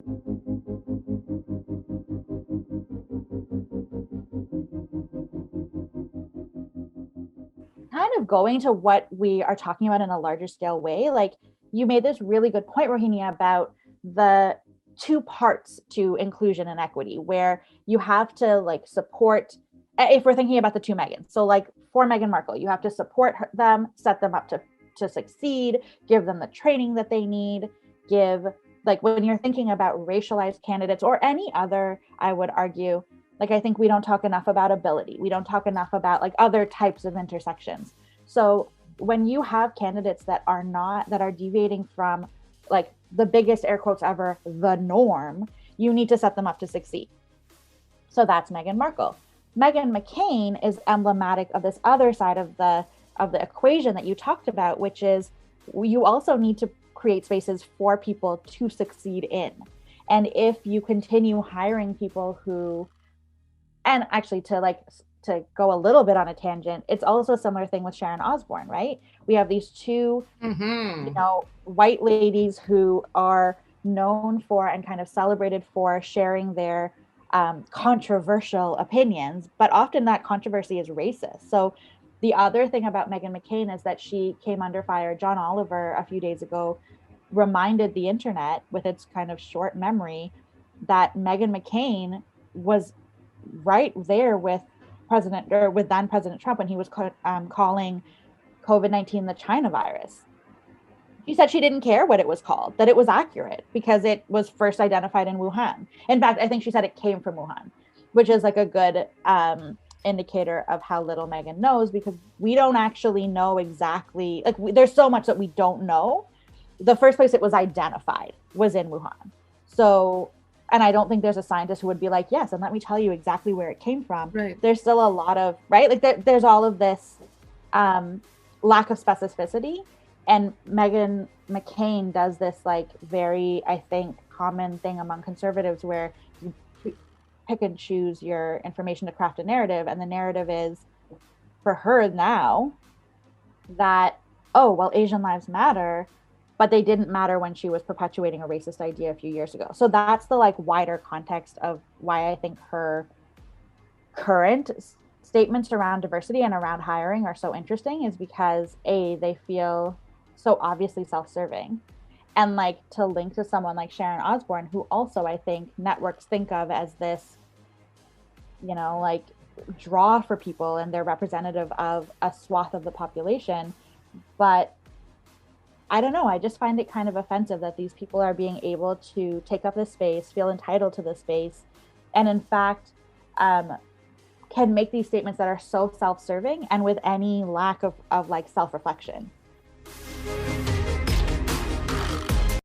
Kind of going to what we are talking about in a larger scale way, like you made this really good point, Rohini, about the two parts to inclusion and equity, where you have to like support, if we're thinking about the two Meghans. So like for Meghan Markle, you have to support them, set them up to succeed, give them the training that they need, give, like when you're thinking about racialized candidates or any other, I would argue, like I think we don't talk enough about ability, we don't talk enough about like other types of intersections. So when you have candidates that are deviating from like the biggest air quotes ever, the norm, you need to set them up to succeed. So that's Meghan Markle. Meghan McCain is emblematic of this other side of the equation that you talked about, which is you also need to create spaces for people to succeed in. And if you continue hiring people who, and actually to go a little bit on a tangent, it's also a similar thing with Sharon Osbourne, right? We have these two, white ladies who are known for and kind of celebrated for sharing their controversial opinions, but often that controversy is racist. So the other thing about Meghan McCain is that she came under fire. John Oliver a few days ago reminded the internet with its kind of short memory that Meghan McCain was right there with then President Trump when he was calling COVID-19 the China virus. She said she didn't care what it was called, that it was accurate because it was first identified in Wuhan. In fact, I think she said it came from Wuhan, which is like a good indicator of how little Meghan knows, because we don't actually know exactly, like there's so much that we don't know. The first place it was identified was in Wuhan. So, and I don't think there's a scientist who would be like, yes, and let me tell you exactly where it came from. Right. There's still a lot of, right? Like there's all of this lack of specificity. And Meghan McCain does this like very, I think, common thing among conservatives where you pick and choose your information to craft a narrative. And the narrative is for her now that, oh, well, Asian lives matter, but they didn't matter when she was perpetuating a racist idea a few years ago. So that's the like wider context of why I think her current statements around diversity and around hiring are so interesting, is because they feel so obviously self-serving. And like to link to someone like Sharon Osbourne, who also I think networks think of as this, like draw for people, and they're representative of a swath of the population. But I don't know, I just find it kind of offensive that these people are being able to take up this space, feel entitled to this space, and in fact can make these statements that are so self-serving and with any lack of like self-reflection.